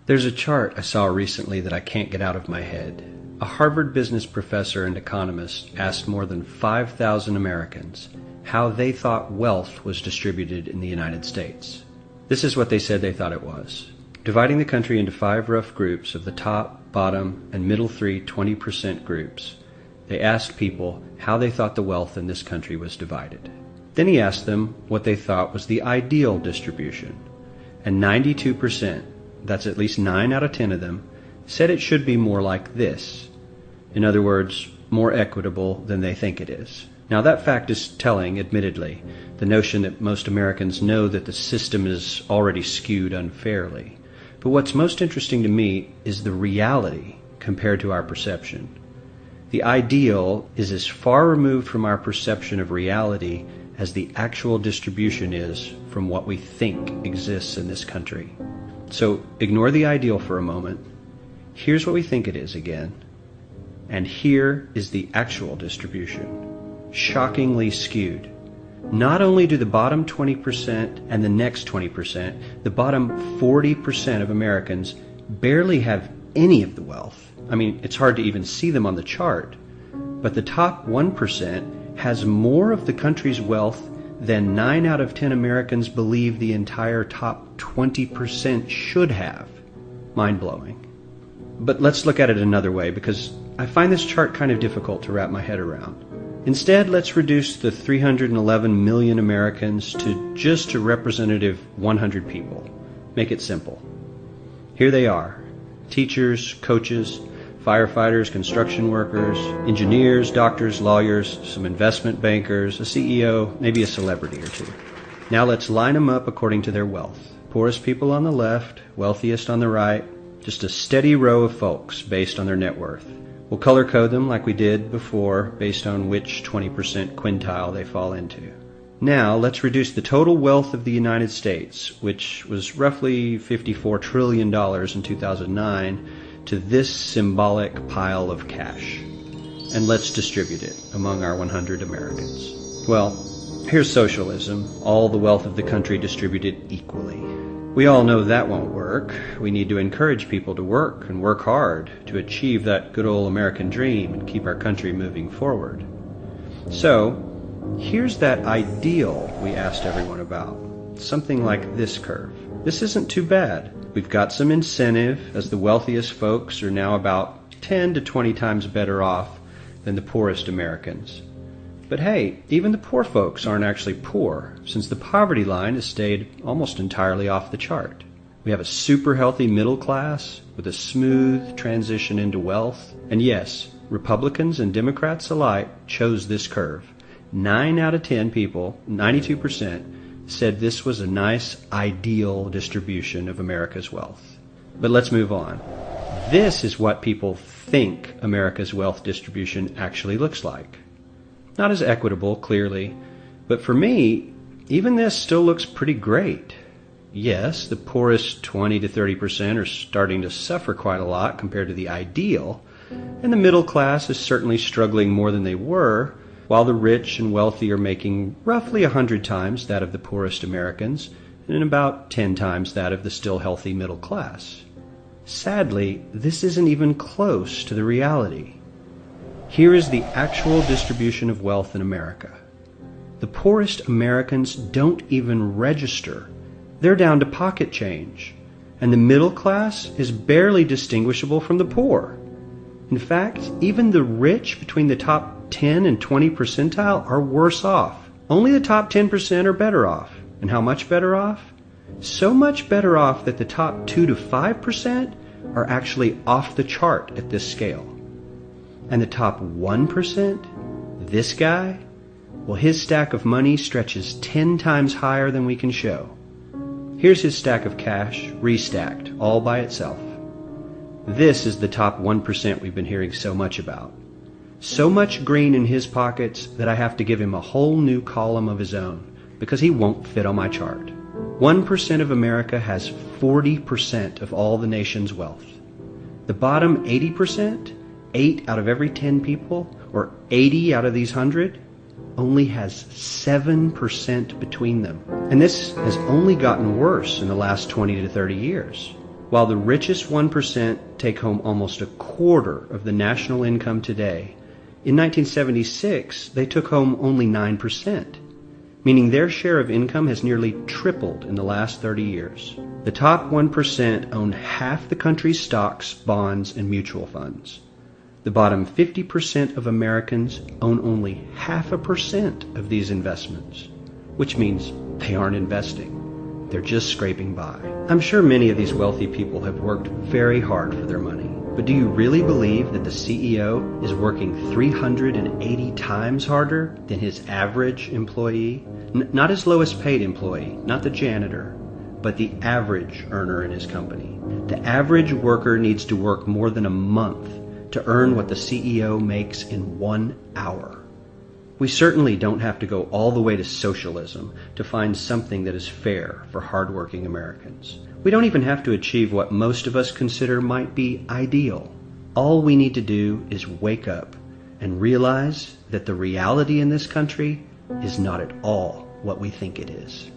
There's a chart I saw recently that I can't get out of my head. A Harvard business professor and economist asked more than 5,000 Americans how they thought wealth was distributed in the United States. This is what they said they thought it was. Dividing the country into 5 rough groups of the top, bottom, and middle 3 20% groups, they asked people how they thought the wealth in this country was divided. Then he asked them what they thought was the ideal distribution, and 92%, that's at least 9 out of 10 of them, said it should be more like this. In other words, more equitable than they think it is. Now that fact is telling, admittedly, the notion that most Americans know that the system is already skewed unfairly. But what's most interesting to me is the reality compared to our perception. The ideal is as far removed from our perception of reality as the actual distribution is from what we think exists in this country. So ignore the ideal for a moment. Here's what we think it is again. And here is the actual distribution. Shockingly skewed. Not only do the bottom 20% and the next 20%, the bottom 40% of Americans barely have any of the wealth. I mean, it's hard to even see them on the chart. But the top 1% has more of the country's wealth than 9 out of 10 Americans believe the entire top 20% should have. Mind-blowing. But let's look at it another way, because I find this chart kind of difficult to wrap my head around. Instead, let's reduce the 311 million Americans to just a representative 100 people. Make it simple. Here they are. Teachers, coaches, firefighters, construction workers, engineers, doctors, lawyers, some investment bankers, a CEO, maybe a celebrity or two. Now let's line them up according to their wealth. Poorest people on the left, wealthiest on the right, just a steady row of folks based on their net worth. We'll color code them like we did before based on which 20% quintile they fall into. Now let's reduce the total wealth of the United States, which was roughly $54 trillion in 2009, to this symbolic pile of cash. And let's distribute it among our 100 Americans. Well, here's socialism, all the wealth of the country distributed equally. We all know that won't work. We need to encourage people to work and work hard to achieve that good old American dream and keep our country moving forward. So, here's that ideal we asked everyone about. Something like this curve. This isn't too bad. We've got some incentive, as the wealthiest folks are now about 10 to 20 times better off than the poorest Americans. But hey, even the poor folks aren't actually poor, since the poverty line has stayed almost entirely off the chart. We have a super healthy middle class with a smooth transition into wealth. And yes, Republicans and Democrats alike chose this curve. 9 out of 10 people, 92%, said this was a nice, ideal distribution of America's wealth. But let's move on. This is what people think America's wealth distribution actually looks like. Not as equitable, clearly, but for me, even this still looks pretty great. Yes, the poorest 20 to 30% are starting to suffer quite a lot compared to the ideal, and the middle class is certainly struggling more than they were, while the rich and wealthy are making roughly 100 times that of the poorest Americans, and about 10 times that of the still healthy middle class. Sadly, this isn't even close to the reality. Here is the actual distribution of wealth in America. The poorest Americans don't even register. They're down to pocket change, and the middle class is barely distinguishable from the poor. In fact, even the rich between the top 10 and 20 percentile are worse off. Only the top 10% are better off. And how much better off? So much better off that the top 2 to 5% are actually off the chart at this scale. And the top 1%, this guy, well, his stack of money stretches 10 times higher than we can show. Here's his stack of cash, restacked, all by itself. This is the top 1% we've been hearing so much about. So much green in his pockets that I have to give him a whole new column of his own, because he won't fit on my chart. 1% of America has 40% of all the nation's wealth. The bottom 80%, 8 out of every 10 people, or 80 out of these 100, only has 7% between them. And this has only gotten worse in the last 20 to 30 years. While the richest 1% take home almost a quarter of the national income today, in 1976 they took home only 9%, meaning their share of income has nearly tripled in the last 30 years. The top 1% own half the country's stocks, bonds, and mutual funds. The bottom 50% of Americans own only 0.5% of these investments, which means they aren't investing. They're just scraping by. I'm sure many of these wealthy people have worked very hard for their money. But do you really believe that the CEO is working 380 times harder than his average employee? Not his lowest paid employee, not the janitor, but the average earner in his company. The average worker needs to work more than a month to earn what the CEO makes in 1 hour. We certainly don't have to go all the way to socialism to find something that is fair for hardworking Americans. We don't even have to achieve what most of us consider might be ideal. All we need to do is wake up and realize that the reality in this country is not at all what we think it is.